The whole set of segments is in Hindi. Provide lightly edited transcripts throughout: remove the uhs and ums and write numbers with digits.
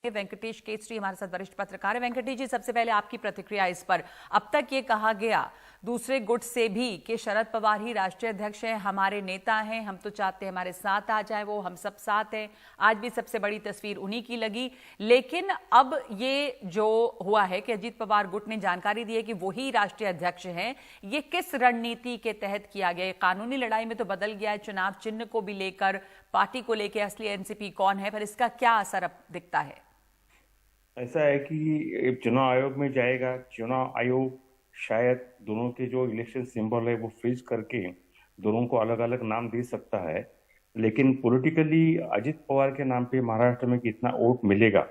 वेंकटेश केसरी हमारे साथ वरिष्ठ पत्रकार है। वेंकटेश जी, सबसे पहले आपकी प्रतिक्रिया इस पर। अब तक ये कहा गया दूसरे गुट से भी कि शरद पवार ही राष्ट्रीय अध्यक्ष हैं, हमारे नेता हैं, हम तो चाहते हैं हमारे साथ आ जाए वो, हम सब साथ हैं। आज भी सबसे बड़ी तस्वीर उन्हीं की लगी। लेकिन अब ये जो हुआ है कि अजीत पवार गुट ने जानकारी दी है कि वही राष्ट्रीय अध्यक्ष हैं, ये किस रणनीति के तहत किया गया? कानूनी लड़ाई में तो बदल गया है, चुनाव चिन्ह को भी लेकर, पार्टी को लेकर असली एनसीपी कौन है, पर इसका क्या असर अब दिखता है? ऐसा है कि चुनाव आयोग में जाएगा। चुनाव आयोग शायद दोनों के जो इलेक्शन सिंबल है वो फ्रीज करके दोनों को अलग अलग नाम दे सकता है। लेकिन पॉलिटिकली अजित पवार के नाम पे महाराष्ट्र में कितना वोट मिलेगा,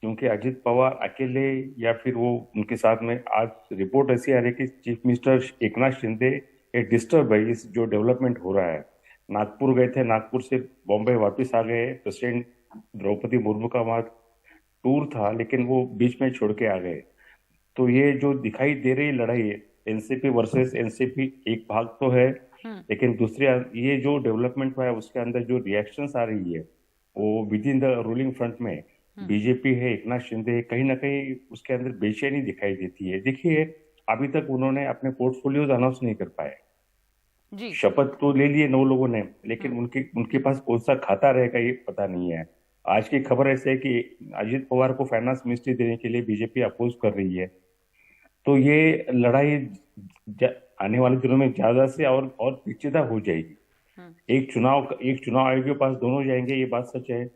क्योंकि अजित पवार अकेले या फिर वो उनके साथ में, आज रिपोर्ट ऐसी आ रही है कि चीफ मिनिस्टर एकनाथ शिंदे एक डिस्टर्ब है इस जो डेवलपमेंट हो रहा है। नागपुर गए थे, नागपुर से बॉम्बे वापस आ गए। प्रेसिडेंट द्रौपदी मुर्मू का वहां टूर था, लेकिन वो बीच में छोड़ के आ गए। तो ये जो दिखाई दे रही लड़ाई एनसीपी वर्सेस एनसीपी एक भाग तो है, लेकिन दूसरे ये जो डेवलपमेंट हुआ है उसके अंदर जो रिएक्शंस आ रही है वो with in the ruling front में बीजेपी है, एकनाथ शिंदे है, कहीं ना कहीं उसके अंदर बेचैनी दिखाई देती है। देखिए, अभी तक उन्होंने अपने पोर्टफोलियोज अनाउंस नहीं कर पाए। शपथ तो ले लिए 9 लोगों ने, लेकिन उनके पास कौन सा खाता रहेगा ये पता नहीं है। आज की खबर ऐसे है कि अजित पवार को फाइनेंस मिनिस्ट्री देने के लिए बीजेपी अपोज कर रही है। तो ये लड़ाई आने वाले दिनों में ज्यादा से और पेचीदा हो जाएगी। एक चुनाव आयोग के पास दोनों जाएंगे, ये बात सच है।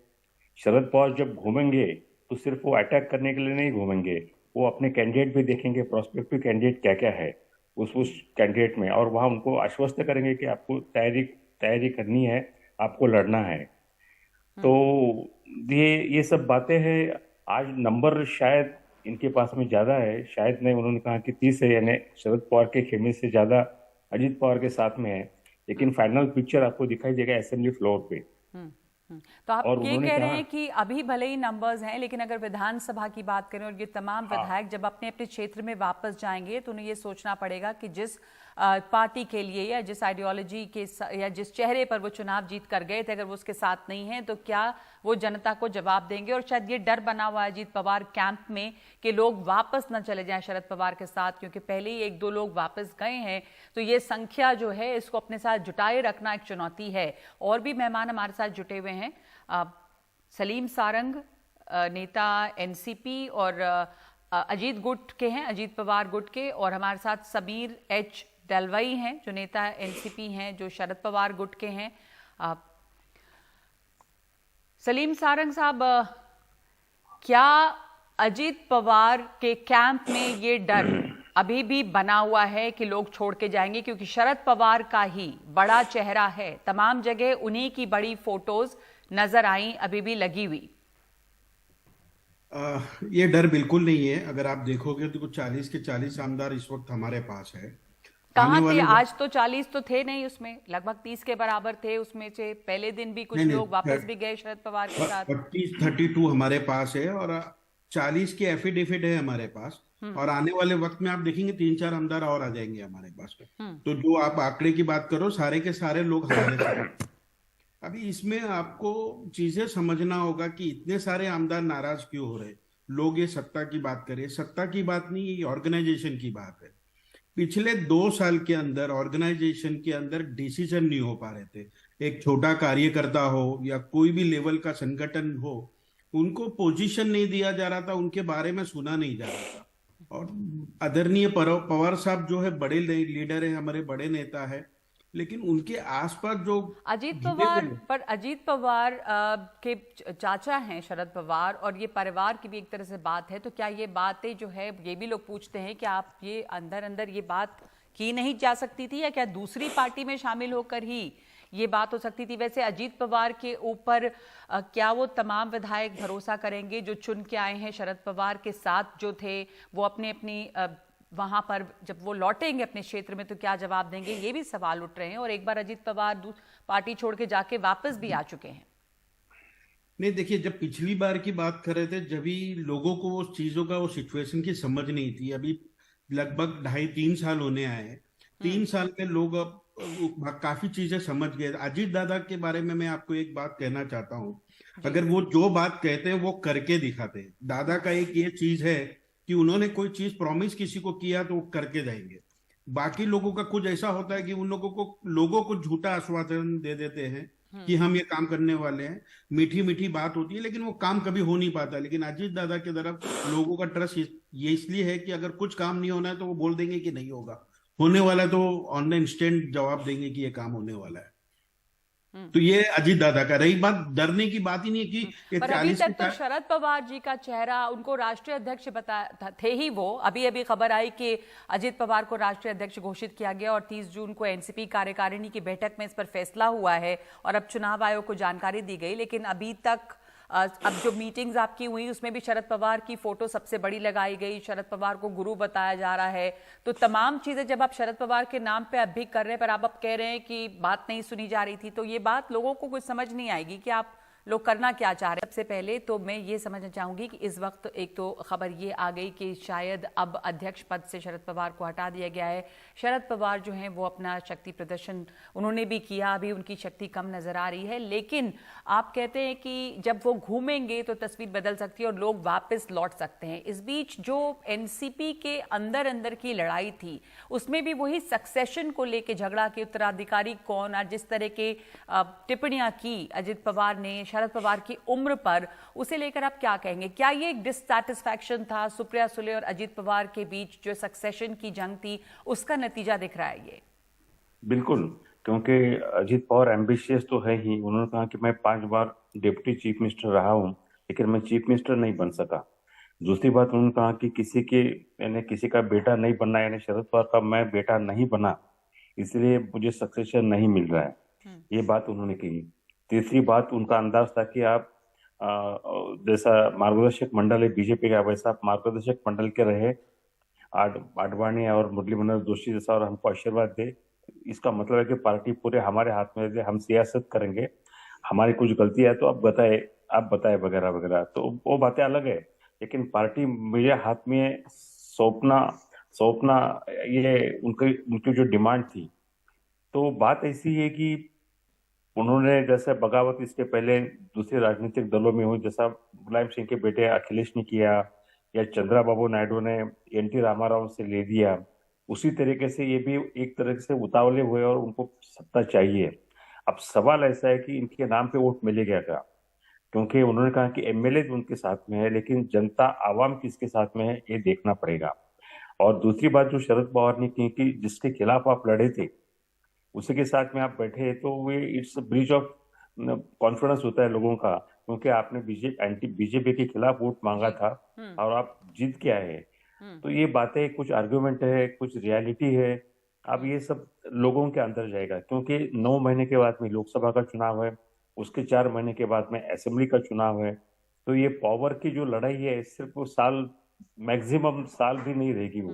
शरद पवार जब घूमेंगे तो सिर्फ वो अटैक करने के लिए नहीं घूमेंगे, वो अपने कैंडिडेट भी देखेंगे, प्रोस्पेक्टिव कैंडिडेट क्या क्या है उस कैंडिडेट में, और वहां उनको आश्वस्त करेंगे कि आपको तैयारी करनी है, आपको लड़ना है। तो ये सब बातें हैं। आज नंबर शायद इनके पास में ज्यादा है, शायद नहीं, उन्होंने कहा कि 30 है, यानी शरद पवार के खेमे से ज्यादा अजित पवार के साथ में है। लेकिन फाइनल पिक्चर आपको दिखाई देगा असेंबली फ्लोर पे। तो आप ये कह रहे हैं कि अभी भले ही नंबर्स हैं, लेकिन अगर विधानसभा की बात करें और ये तमाम विधायक जब अपने अपने क्षेत्र में वापस जाएंगे तो उन्हें ये सोचना पड़ेगा कि जिस पार्टी के लिए या जिस आइडियोलॉजी के या जिस चेहरे पर वो चुनाव जीत कर गए थे, अगर वो उसके साथ नहीं है तो क्या वो जनता को जवाब देंगे? और शायद ये डर बना हुआ है अजीत पवार कैंप में कि लोग वापस न चले जाएं शरद पवार के साथ, क्योंकि पहले ही 1-2 लोग वापस गए हैं। तो ये संख्या जो है इसको अपने साथ जुटाए रखना एक चुनौती है। और भी मेहमान हमारे साथ जुटे हुए हैं। सलीम सारंग, नेता एनसीपी और अजीत गुट के हैं, अजीत पवार गुट के, और हमारे साथ समीर एच दलवाई हैं जो नेता एनसीपी हैं, जो शरद पवार गुट के हैं। सलीम सारंग साहब, क्या अजीत पवार के कैंप में ये डर अभी भी बना हुआ है कि लोग छोड़ के जाएंगे, क्योंकि शरद पवार का ही बड़ा चेहरा है, तमाम जगह उन्हीं की बड़ी फोटोज नजर आई, अभी भी लगी हुई? ये डर बिल्कुल नहीं है। अगर आप देखोगे तो 40 के 40 आमदार इस वक्त हमारे पास है। कहाँ थे? आज तो 40 तो थे नहीं, उसमें लगभग 30 के बराबर थे। उसमें से पहले दिन भी कुछ लोग वापस भी गए शरद पवार के साथ। 32 हमारे पास है और 40 के एफिडेविट है हमारे पास। और आने वाले वक्त में आप देखेंगे 3-4 आमदार और आ जाएंगे हमारे पास। तो जो आप आंकड़े की बात करो, सारे के सारे लोग हमारे साथ। अभी इसमें आपको चीजें समझना होगा कि इतने सारे आमदार नाराज क्यों हो रहे। लोग ये सत्ता की बात करें, सत्ता की बात नहीं, ये ऑर्गेनाइजेशन की बात है। पिछले 2 साल के अंदर ऑर्गेनाइजेशन के अंदर डिसीजन नहीं हो पा रहे थे। एक छोटा कार्यकर्ता हो या कोई भी लेवल का संगठन हो, उनको पोजीशन नहीं दिया जा रहा था, उनके बारे में सुना नहीं जा रहा था। और आदरणीय पवार साहब जो है बड़े लीडर है, हमारे बड़े नेता है, लेकिन उनके आसपास जो अजीत पवार, पर अजीत पवार के चाचा हैं शरद पवार, और ये परिवार की भी एक तरह से बात है। तो क्या ये बातें जो है, ये भी लोग पूछते हैं कि आप ये अंदर अंदर ये बात की नहीं जा सकती थी, या क्या दूसरी पार्टी में शामिल होकर ही ये बात हो सकती थी? वैसे अजीत पवार के ऊपर क्या वो तमाम विधायक भरोसा करेंगे जो चुन के आए हैं शरद पवार के साथ जो थे, वो अपने अपनी वहां पर जब वो लौटेंगे अपने क्षेत्र में तो क्या जवाब देंगे? ये भी सवाल उठ रहे हैं। और एक बार अजीत पवार पार्टी छोड़ के जाके वापस भी आ चुके हैं। नहीं, देखिए, जब पिछली बार की बात कर रहे थे, जब भी लोगों को वो चीजों का, वो सिचुएशन की समझ नहीं थी। अभी लगभग 2.5-3 साल होने आए हैं। 3 साल में लोग अब काफी चीजें समझ गए। अजीत दादा के बारे में मैं आपको एक बात कहना चाहता हूँ, अगर वो जो बात कहते हैं वो करके दिखाते हैं। दादा का एक ये चीज है कि उन्होंने कोई चीज प्रॉमिस किसी को किया तो वो करके जाएंगे। बाकी लोगों का कुछ ऐसा होता है कि उन लोगों को झूठा आश्वासन दे देते हैं कि हम ये काम करने वाले हैं, मीठी मीठी बात होती है, लेकिन वो काम कभी हो नहीं पाता। लेकिन अजीत दादा की तरफ लोगों का ट्रस्ट ये इसलिए है कि अगर कुछ काम नहीं होना है तो वो बोल देंगे कि नहीं होगा, होने वाला है तो ऑनलाइन इंस्टेंट जवाब देंगे कि ये काम होने वाला है। तो ये अजीत दादा का। रही बात, डरने की बात ही नहीं है कि ये पर अभी 40 तक तो शरद पवार जी का चेहरा, उनको राष्ट्रीय अध्यक्ष थे ही वो। अभी अभी खबर आई कि अजीत पवार को राष्ट्रीय अध्यक्ष घोषित किया गया और 30 जून को एनसीपी कार्यकारिणी की बैठक में इस पर फैसला हुआ है और अब चुनाव आयोग को जानकारी दी गई। लेकिन अभी तक अब जो मीटिंग्स आपकी हुई उसमें भी शरद पवार की फोटो सबसे बड़ी लगाई गई, शरद पवार को गुरु बताया जा रहा है। तो तमाम चीजें जब आप शरद पवार के नाम पे अब भी कर रहे हैं, पर आप अब कह रहे हैं कि बात नहीं सुनी जा रही थी, तो ये बात लोगों को कुछ समझ नहीं आएगी कि आप लोग करना क्या चाह रहे हैं। सबसे पहले तो मैं ये समझना चाहूंगी कि इस वक्त एक तो खबर ये आ गई कि शायद अब अध्यक्ष पद से शरद पवार को हटा दिया गया है। शरद पवार जो हैं वो अपना शक्ति प्रदर्शन उन्होंने भी किया, अभी उनकी शक्ति कम नजर आ रही है। लेकिन आप कहते हैं कि जब वो घूमेंगे तो तस्वीर बदल सकती है और लोग वापस लौट सकते हैं। इस बीच जो एनसीपी के अंदर अंदर की लड़ाई थी उसमें भी वही सक्सेशन को लेकर झगड़ा कि उत्तराधिकारी कौन, और जिस तरह के टिप्पणियां की अजित पवार ने शरद पवार की उम्र पर, उसे लेकर आप क्या कहेंगे? क्या ये एक डिससैटिस्फैक्शन था सुप्रिया सुले और अजित पवार के बीच, जो सक्सेशन की जंग थी, उसका नतीजा दिख रहा है ये? बिल्कुल, क्योंकि अजीत पवार एम्बिशियस तो है ही। उन्होंने कहा कि मैं 5 बार डिप्टी चीफ मिनिस्टर रहा हूं लेकिन मैं चीफ मिनिस्टर नहीं बन सका। दूसरी बात उन्होंने कहा कि किसी का बेटा नहीं बनना, यानी शरद पवार का मैं बेटा नहीं बना, इसलिए मुझे सक्सेशन नहीं मिल रहा है। ये बात उन्होंने कही। तीसरी बात, उनका अंदाज था कि आप जैसा मार्गदर्शक मंडल है बीजेपी का, वैसा आप मार्गदर्शक मंडल के रहे आडवाणी और मुरली मनोहर जोशी जैसा, और हमको आशीर्वाद दे। इसका मतलब है कि पार्टी पूरे हमारे हाथ में है, हम सियासत करेंगे, हमारी कुछ गलती है तो आप बताए वगैरह वगैरह। तो वो बातें अलग है, लेकिन पार्टी मेरे हाथ में सौंपना ये उनकी जो डिमांड थी। तो बात ऐसी है कि उन्होंने जैसे बगावत इसके पहले दूसरे राजनीतिक दलों में हुई, जैसा मुलायम सिंह के बेटे अखिलेश ने किया या चंद्रबाबू नायडू ने एनटी रामाराव से ले दिया, उसी तरीके से ये भी एक तरह से उतावले हुए और उनको सत्ता चाहिए। अब सवाल ऐसा है कि इनके नाम पे वोट मिलेगा क्या, क्योंकि उन्होंने कहा कि एमएलए उनके साथ में है, लेकिन जनता आवाम किसके साथ में है ये देखना पड़ेगा। और दूसरी बात जो शरद पवार ने की कि जिसके खिलाफ आप लड़े थे उसी के साथ में आप बैठे, तो way it's breach of confidence होता है लोगों का, क्योंकि आपने बीजेपी के खिलाफ वोट मांगा था और आप जीत के आए हैं। तो ये बातें, कुछ आर्ग्यूमेंट है, कुछ रियलिटी है। अब ये सब लोगों के अंदर जाएगा, क्योंकि 9 महीने के बाद में लोकसभा का चुनाव है, उसके 4 महीने के बाद में असेंबली का चुनाव है। तो ये पावर की जो लड़ाई है सिर्फ वो मैक्सिमम साल भी नहीं रहेगी वो।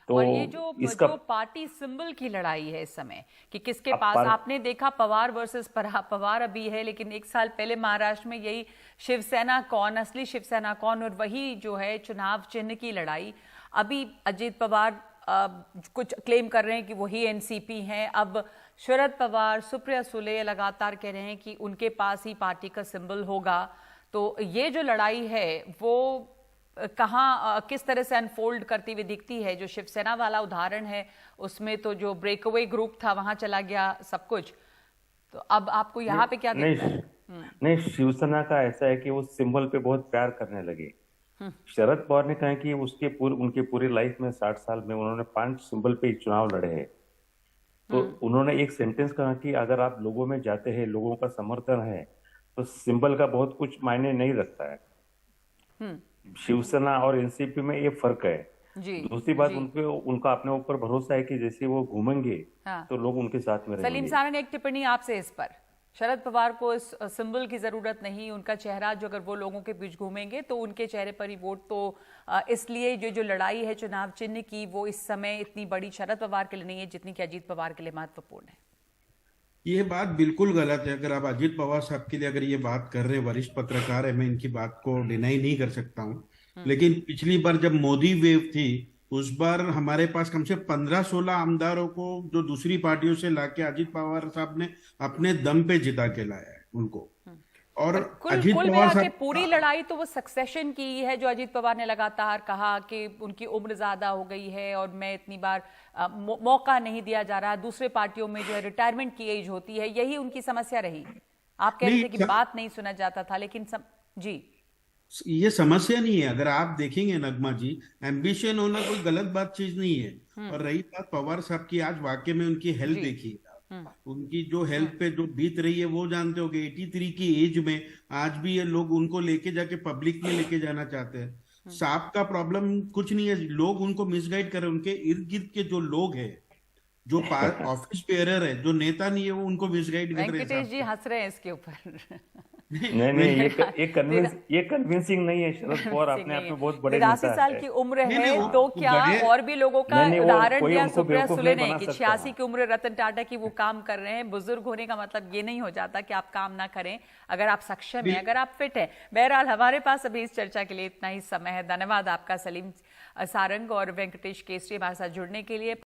तो और ये जो पार्टी सिंबल की लड़ाई है इस समय कि किसके पास, आपने देखा पवार वर्सेस पवार अभी है, लेकिन 1 साल पहले महाराष्ट्र में यही शिवसेना कौन, असली शिवसेना कौन, और वही जो है चुनाव चिन्ह की लड़ाई। अभी अजीत पवार कुछ क्लेम कर रहे हैं कि वही एनसीपी हैं, अब शरद पवार, सुप्रिया सुले लगातार कह रहे हैं कि उनके पास ही पार्टी का सिंबल होगा। तो ये जो लड़ाई है वो कहाँ किस तरह से अनफोल्ड करती हुई दिखती है? जो शिवसेना वाला उदाहरण है उसमें तो जो ब्रेकअवे ग्रुप था वहां चला गया सब कुछ, तो अब आपको यहाँ पे क्या दिखता है? नहीं, शिवसेना का ऐसा है कि वो सिंबल पे बहुत प्यार करने लगे। शरद पवार ने कहा कि उनके पूरी लाइफ में 60 साल में उन्होंने 5 सिंबल पे चुनाव लड़े हैं। तो उन्होंने एक सेंटेंस कहा कि अगर आप लोगों में जाते हैं, लोगों का समर्थन है, तो सिंबल का बहुत कुछ मायने नहीं रखता है। शिवसेना और एनसीपी में ये फर्क है। दूसरी बात, उनका अपने ऊपर भरोसा है कि जैसे वो घूमेंगे तो लोग उनके साथ में रहेंगे। सलीम सारा ने एक टिप्पणी आपसे इस पर, शरद पवार को इस सिंबल की जरूरत नहीं, उनका चेहरा जो अगर वो लोगों के बीच घूमेंगे तो उनके चेहरे पर ही वोट, तो इसलिए जो लड़ाई है चुनाव चिन्ह की वो इस समय इतनी बड़ी शरद पवार के लिए नहीं है जितनी कि अजीत पवार के लिए महत्वपूर्ण है। ये बात बिल्कुल गलत है। अगर आप अजीत पवार साहब के लिए अगर ये बात कर रहे हैं, वरिष्ठ पत्रकार है, मैं इनकी बात को डिनाई नहीं कर सकता हूँ। लेकिन पिछली बार जब मोदी वेव थी उस बार हमारे पास कम से 15-16 आमदारों को जो दूसरी पार्टियों से लाके अजीत पवार साहब ने अपने दम पे जिता के लाया है उनको। और पर अजीत कुल पवार मिला के साहब पूरी लड़ाई तो वो सक्सेशन की ही है, जो अजीत पवार ने लगातार कहा कि उनकी उम्र ज्यादा हो गई है और मैं इतनी बार मौका नहीं दिया जा रहा। दूसरे पार्टियों में जो है रिटायरमेंट की एज होती है, यही उनकी समस्या रही। आप कह रहे थे कि नहीं, बात नहीं सुना जाता था, लेकिन जी ये समस्या नहीं है। अगर आप देखेंगे नगमा जी, एम्बिशन होना कोई गलत बात चीज नहीं है। और रही बात पवार साहब की, आज वाकई में उनकी हेल्थ जी देखिए आप। उनकी जो हेल्थ पे जो बीत रही है वो जानते होगे। 83 की एज में आज भी ये लोग उनको लेके जाके पब्लिक में लेके जाना चाहते हैं। सांप का प्रॉब्लम कुछ नहीं है, लोग उनको मिसगाइड कर रहे हैं। उनके इर्द गिर्द के जो लोग हैं, जो ऑफिस बेयरर है, जो नेता नहीं है, वो उनको मिसगाइड कर रहे हैं वेंकटेश साहब जी को। हंस रहे हैं इसके ऊपर। नहीं, तेरा ये कन्विंसिंग नहीं है। शरद पवार सिंह अपने आप नहीं में है। बहुत बड़े 83 नेता साल है। की उम्र नहीं है नहीं, तो वो क्या बड़े और भी लोगों का नहीं, वो उदाहरण कोई दिया। उनको सुप्रिया बेवकूफ सुले नहीं ने बना कि सकता। 86 की उम्र रतन टाटा की वो काम कर रहे हैं। बुजुर्ग होने का मतलब ये नहीं हो जाता कि आप काम ना करें, अगर आप सक्षम हैं, अगर आप फिट हैं। बहरहाल हमारे पास अभी इस चर्चा के लिए इतना ही समय है। धन्यवाद आपका सलीम सारंग और वेंकटेश केसरी हमारे साथ जुड़ने के लिए।